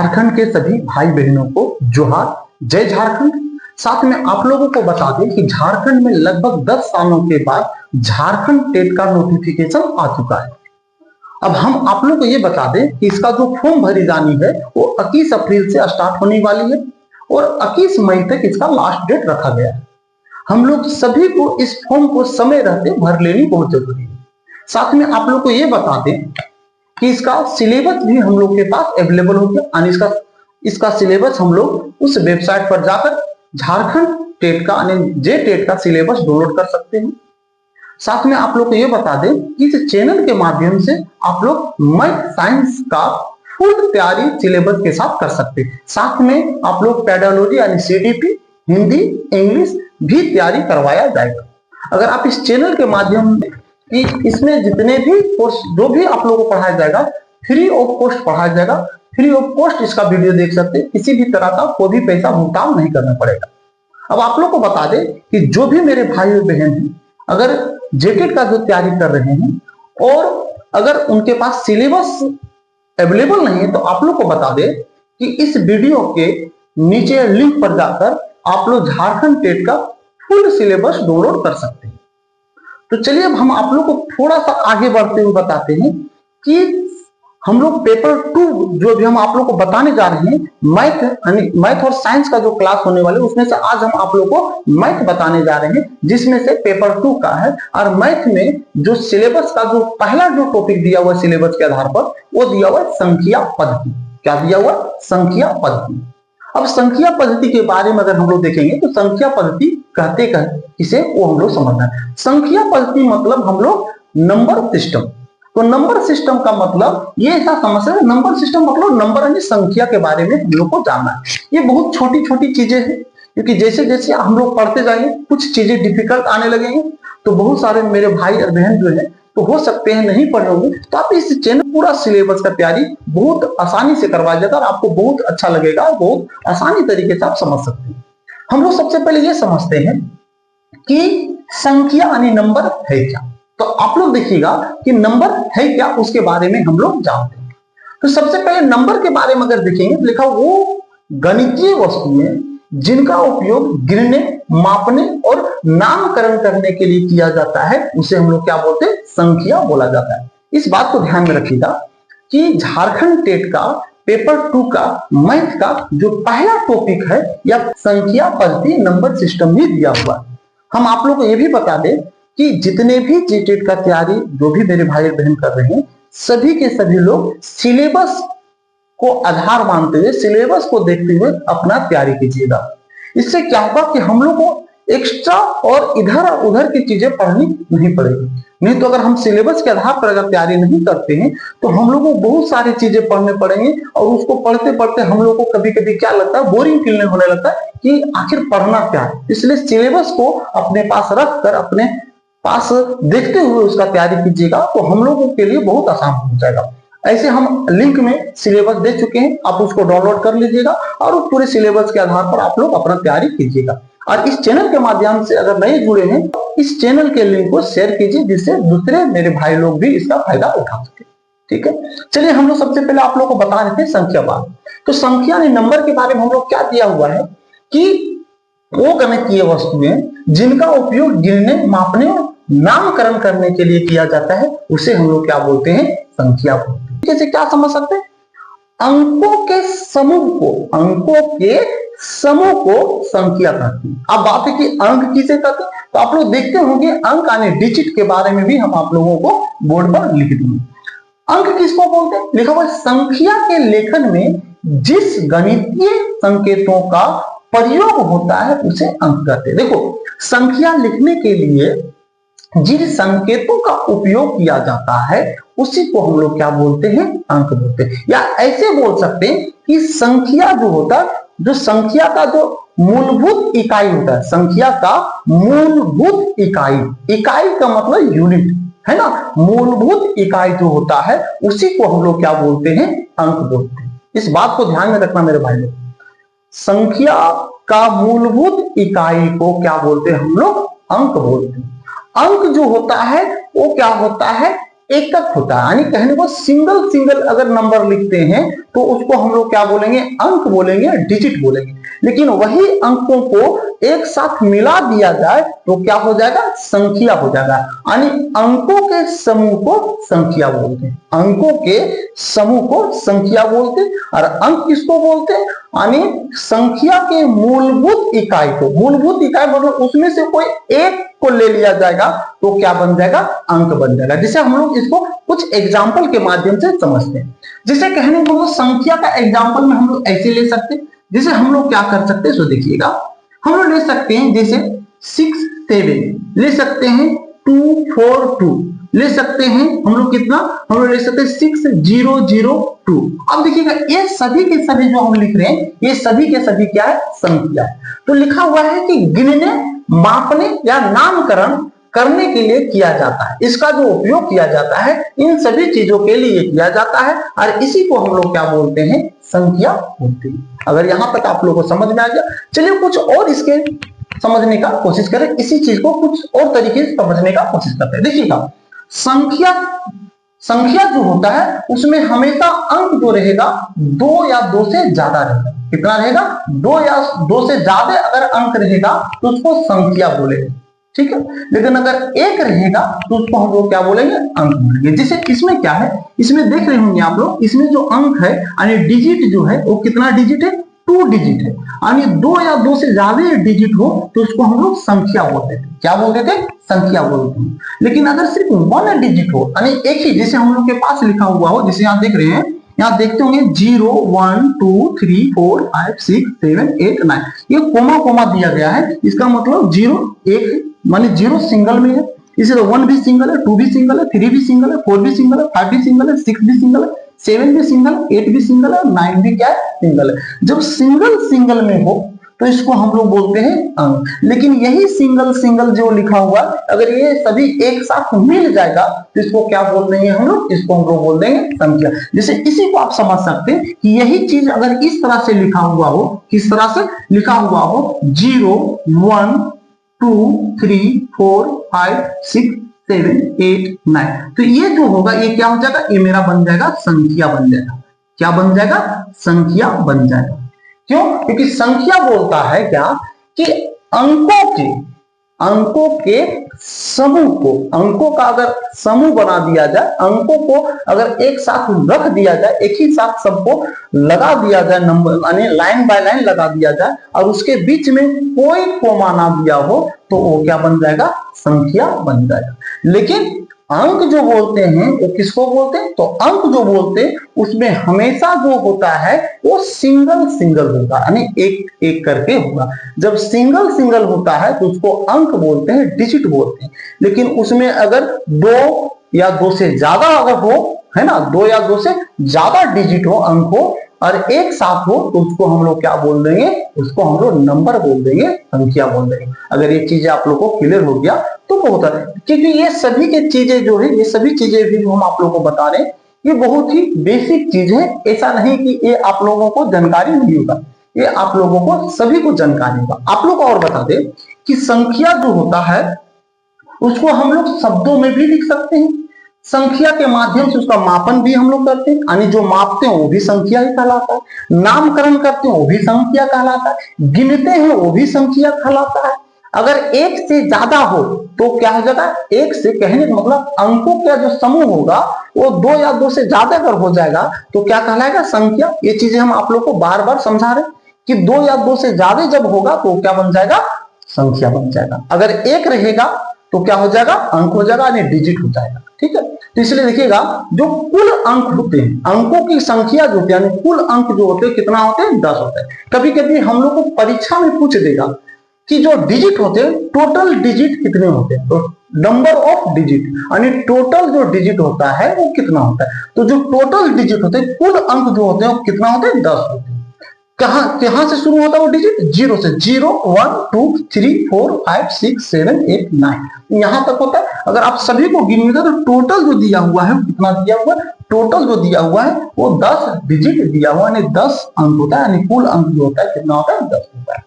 झारखंड के सभी भाई बहनों को जोहार, जय झारखंड। साथ में आप लोगों को बता दें कि झारखंड में लगभग 10 सालों के बाद झारखंड टेट का नोटिफिकेशन आ चुका है। अब हम आप लोग को ये बता दें कि इसका जो फॉर्म भरी जानी है वो 21 अप्रैल से स्टार्ट होने वाली है और 21 मई तक इसका लास्ट डेट रखा गया है। हम लोग सभी को इस फॉर्म को समय रहते भर लेनी बहुत जरूरी है। साथ में आप लोग को ये बता दें कि इसका सिलेबस भी हम लोग के पास अवेलेबल हो गया और इसका सिलेबस हम लोग उस वेबसाइट पर जाकर झारखंड टेट का जे टेट का सिलेबस डाउनलोड कर सकते हैं। साथ में आप लोग को ये बता दें कि इस चैनल के माध्यम से आप लोग मैथ साइंस का फुल तैयारी सिलेबस के साथ कर सकते हैं। साथ में आप लोग पेडालॉजी यानी सीडीपी, हिंदी, इंग्लिश भी तैयारी करवाया जाएगा। अगर आप इस चैनल के माध्यम कि इसमें जितने भी कोर्स जो भी आप लोगों को पढ़ाया जाएगा फ्री ऑफ कॉस्ट पढ़ाया जाएगा। फ्री ऑफ कॉस्ट इसका वीडियो देख सकते हैं, किसी भी तरह का कोई भी पैसा भुगतान नहीं करना पड़ेगा। अब आप लोग को बता दें कि जो भी मेरे भाई और बहन हैं अगर जेटेट का जो तैयारी कर रहे हैं और अगर उनके पास सिलेबस अवेलेबल नहीं है तो आप लोग को बता दें कि इस वीडियो के नीचे लिंक पर जाकर आप लोग झारखंड टेट का फुल सिलेबस डाउनलोड कर सकते हैं। तो चलिए अब हम आप लोग को थोड़ा सा आगे बढ़ते हुए बताते हैं कि हम लोग पेपर 2 जो भी हम आप लोग को बताने जा रहे हैं मैथ और साइंस का जो क्लास होने वाले उसमें से आज हम आप लोग को मैथ बताने जा रहे हैं जिसमें से पेपर 2 का है। और मैथ में जो सिलेबस का जो पहला जो टॉपिक दिया हुआ सिलेबस के आधार पर वो दिया हुआ संख्या पद्धति। क्या दिया हुआ? संख्या पद्धति। अब संख्या पद्धति के बारे में अगर हम लोग देखेंगे तो संख्या पद्धति कहते किसे वो हम लोग समझना है। संख्या पद्धति मतलब हम लोग नंबर सिस्टम। तो नंबर सिस्टम का मतलब ये ऐसा समझ है, नंबर सिस्टम मतलब नंबर यानी संख्या के बारे में हम लोग को जानना है। ये बहुत छोटी छोटी चीजें हैं क्योंकि जैसे जैसे हम लोग पढ़ते जाएंगे कुछ चीजें डिफिकल्ट आने लगेंगे तो बहुत सारे मेरे भाई और बहन जो है तो हो सकते हैं नहीं पढ़े होंगे तो आप इस चैनल पूरा सिलेबस का तैयारी बहुत आसानी से करवा जाएगा और आपको बहुत अच्छा लगेगा, बहुत आसानी तरीके से आप समझ सकते हैं। हम लोग सबसे पहले ये समझते हैं कि संख्या यानी नंबर है क्या। तो आप लोग देखिएगा कि नंबर है क्या उसके बारे में हम लोग जानते हैं। तो सबसे पहले नंबर के बारे में अगर देखेंगे तो लिखा वो गणितीय वस्तुएं जिनका उपयोग गिनने, मापने और नामकरण करने के लिए किया जाता है उसे हम लोग क्या बोलते हैं? संख्या बोला जाता है। इस बात को ध्यान में रखिएगा कि झारखंड टेट का पेपर 2 का मैथ का जो पहला टॉपिक है या संख्या पद्धति नंबर सिस्टम ही दिया हुआ है। हम आप लोग को यह भी बता दें कि जितने भी जेटेट का तैयारी जो भी मेरे भाई बहन कर रहे हैं सभी के सभी लोग सिलेबस को आधार मानते हुए सिलेबस को देखते हुए अपना तैयारी कीजिएगा। इससे क्या होगा कि हम लोग को एक्स्ट्रा और इधर उधर की चीजें पढ़नी नहीं पड़ेगी। नहीं तो अगर हम सिलेबस के आधार पर अगर तैयारी नहीं करते हैं तो हम लोग को बहुत सारी चीजें पढ़ने पड़ेंगे और उसको पढ़ते पढ़ते हम लोग को कभी कभी क्या लगता है बोरिंग फील होने लगता है कि आखिर पढ़ना क्या है। इसलिए सिलेबस को अपने पास रख कर अपने पास देखते हुए उसका तैयारी कीजिएगा तो हम लोगों के लिए बहुत आसान हो जाएगा। ऐसे हम लिंक में सिलेबस दे चुके हैं, आप उसको डाउनलोड कर लीजिएगा और उस पूरे सिलेबस के आधार पर आप लोग अपना तैयारी कीजिएगा। और इस चैनल के माध्यम से अगर नए जुड़े हैं इस चैनल के लिंक को शेयर कीजिए जिससे दूसरे मेरे भाई लोग भी इसका फायदा उठा सके। ठीक है, चलिए हम लोग सबसे पहले आप लोग को बता रहे थे संख्या बात। तो संख्या यानी नंबर के बारे में हम लोग क्या दिया हुआ है कि वो गणितीय वस्तुएं जिनका उपयोग गिनने, मापने और नामकरण करने के लिए किया जाता है उसे हम लोग क्या बोलते हैं? संख्या बोलते हैं। जैसे क्या समझ सकते हैं? अंकों के समूह को संख्या कहते हैं। अब बात है कि अंक किसे कहते हैं तो आप लोग देखते होंगे अंक यानी डिजिट के बारे में भी हम आप लोगों को बोर्ड पर लिख देंगे। अंक किसको बोलते हैं? लिखा हुआ संख्या के लेखन में जिस गणितीय संकेतों का प्रयोग होता है उसे अंक कहते हैं। देखो संख्या लिखने के लिए जिन संकेतों का उपयोग किया जाता है उसी को हम लोग क्या बोलते हैं? अंक बोलते हैं। या ऐसे बोल सकते हैं कि संख्या जो होता है जो संख्या का जो मूलभूत इकाई होता है, संख्या का मूलभूत इकाई का मतलब यूनिट है ना, मूलभूत इकाई जो होता है उसी को हम लोग क्या बोलते हैं? अंक बोलते हैं। इस बात को ध्यान में रखना मेरे भाई लोग, संख्या का मूलभूत इकाई को क्या बोलते हैं? हम लोग अंक बोलते हैं। अंक जो होता है वो क्या होता है? एकक होता है, यानी कहने को सिंगल सिंगल अगर नंबर लिखते हैं तो उसको हम लोग क्या बोलेंगे, अंक बोलेंगे, डिजिट बोलेंगे। लेकिन वही अंकों को एक साथ मिला दिया जाए तो क्या हो जाएगा, संख्या हो जाएगा। यानी अंकों के समूह को संख्या बोलते हैं, अंकों के समूह को संख्या बोलते हैं। और अंक किसको बोलते हैं, यानी संख्या के मूलभूत इकाई को, मूलभूत इकाई मतलब उसमें से कोई एक को ले लिया जाएगा तो क्या बन जाएगा, अंक बन जाएगा। जैसे हम लोग इसको कुछ एग्जाम्पल के माध्यम से समझते हैं। जैसे कहने को संख्या का एग्जाम्पल में हम लोग ऐसे ले सकते हैं, जैसे हम लोग क्या कर सकते हैं, सो देखिएगा हम लोग ले सकते हैं जैसे 6 7 ले सकते हैं, 2 4 2 ले सकते हैं, हम लोग कितना, हम लोग ले सकते हैं 6 0 0 2। अब देखिएगा ये सभी के सभी जो हम लिख रहे हैं ये सभी के सभी क्या है, संख्या है। तो लिखा हुआ है कि गिनने, मापने या नामकरण करने के लिए किया जाता है, इसका जो उपयोग किया जाता है इन सभी चीजों के लिए किया जाता है और इसी को हम लोग क्या बोलते हैं, संख्या बोलते हैं। अगर यहां तक आप लोगों को समझ में आ गया, चलिए कुछ और इसके समझने का कोशिश करें, इसी चीज को कुछ और तरीके से समझने का कोशिश करते हैं। देखिएगा संख्या जो होता है उसमें हमेशा अंक जो रहेगा 2 या 2 से ज्यादा रहेगा। कितना रहेगा, 2 या 2 से ज्यादा अगर अंक रहेगा तो उसको संख्या बोलेंगे, ठीक है। लेकिन अगर एक रहेगा तो उसको हम लोग क्या बोलेंगे, अंक बोलेंगे। जैसे इसमें क्या है, इसमें देख रहे होंगे आप लोग, इसमें जो अंक है यानी डिजिट जो है वो कितना डिजिट है, 2 डिजिट है। यानी 2 या 2 से ज्यादा डिजिट हो तो उसको हम लोग संख्या बोलते थे। क्या बोलते थे, संख्या बोलते हैं। लेकिन अगर सिर्फ 1 डिजिट हो यानी एक ही, जैसे हम लोग के पास लिखा हुआ हो, जैसे यहाँ देख रहे हैं, यहाँ देखते होंगे 0 1 2 3 4 5 6 7 8 9, ये कोमा कोमा दिया गया है, इसका मतलब 0 एक माने 0 सिंगल में है, इसी तरह 1 भी सिंगल है, 2 भी सिंगल है, 3 भी सिंगल है, 4 भी सिंगल है, 5 भी सिंगल है, 6 भी सिंगल है, 7 भी सिंगल, 8 भी सिंगल है, 9 भी क्या है, सिंगल है। जब सिंगल सिंगल में हो तो इसको हम लोग बोलते हैं अंक। लेकिन यही सिंगल सिंगल जो लिखा हुआ, अगर ये सभी एक साथ मिल जाएगा तो इसको क्या बोल देंगे हम लोग, इसको हम लोग बोल देंगे संख्या। जैसे इसी को आप समझ सकते हैं कि यही चीज अगर इस तरह से लिखा हुआ हो, किस तरह से लिखा हुआ हो, 0 1 2 3 4 5 6 7 8 9, तो ये जो होगा ये क्या हो जाएगा, ये मेरा बन जाएगा संख्या बन जाएगा। क्या बन जाएगा, संख्या बन जाएगा। क्यों, क्योंकि संख्या बोलता है क्या कि अंकों के समूह को, अंकों का अगर समूह बना दिया जाए, अंकों को अगर एक साथ रख दिया जाए, एक ही साथ सबको लगा दिया जाए, नंबर यानी लाइन बाय लाइन लगा दिया जाए और उसके बीच में कोई कोमा ना दिया हो तो वो क्या बन जाएगा, संख्या बन जाएगा। लेकिन अंक जो बोलते हैं वो किसको बोलते हैं, तो अंक जो बोलते हैं उसमें हमेशा जो होता है वो सिंगल सिंगल होगा, यानी एक एक करके होगा। जब सिंगल सिंगल होता है तो उसको अंक बोलते हैं, डिजिट बोलते हैं। लेकिन उसमें अगर 2 या 2 से ज्यादा अगर हो, है ना, 2 या 2 से ज्यादा डिजिट हो, अंक हो और एक साथ हो तो उसको हम लोग क्या बोल देंगे, उसको हम लोग नंबर बोल देंगे, संख्या बोल देंगे। अगर ये चीजें आप लोग को क्लियर हो गया तो बहुत है, क्योंकि ये सभी की चीजें जो है, ये सभी चीजें भी हम आप लोगों को बता रहे हैं, ये बहुत ही बेसिक चीज है। ऐसा नहीं कि ये आप लोगों को जानकारी नहीं होगा, ये आप लोगों को सभी को जानकारी होगा। आप लोग को और बता दें कि संख्या जो होता है उसको हम लोग शब्दों में भी लिख सकते हैं, संख्या के माध्यम से उसका मापन भी हम लोग करते हैं, यानी जो मापते हैं वो भी संख्या ही कहलाता है, नामकरण करते हैं वो भी संख्या कहलाता है, गिनते हैं वो भी संख्या कहलाता है। अगर एक से ज्यादा हो तो क्या हो जाता है, एक से कहने का मतलब अंकों का जो समूह होगा वो 2 या 2 से ज्यादा अगर हो जाएगा तो क्या कहलाएगा, संख्या। ये चीजें हम आप लोग को बार बार समझा रहे हैं कि 2 या 2 से ज्यादा जब होगा तो क्या बन जाएगा, संख्या बन जाएगा। अगर एक रहेगा तो क्या हो जाएगा, अंक हो जाएगा, यानी डिजिट हो जाएगा, ठीक है। तो इसलिए देखिएगा जो कुल अंक होते हैं, अंकों की संख्या जो होती है, यानी कुल अंक जो होते हैं कितना होते हैं, 10 होते हैं। कभी कभी हम लोग को परीक्षा में पूछ देगा कि जो डिजिट होते हैं, टोटल डिजिट कितने होते हैं, तो नंबर ऑफ डिजिट यानी टोटल जो डिजिट होता है वो कितना होता है। तो जो टोटल डिजिट होते हैं, कुल अंक जो होते हैं वो कितना होते हैं, 10 होते हैं। कहां से शुरू होता है वो डिजिट, 0 से, 0 1 2 3 4 5 6 7 8 9 यहां तक होता है। अगर आप सभी को गिनिएगा तो टोटल जो दिया हुआ है कितना दिया हुआ है, टोटल जो दिया हुआ है वो 10 डिजिट दिया हुआ है, यानी 10 अंक होता है, यानी कुल अंक जो होता है कितना होता है, 10 होता है।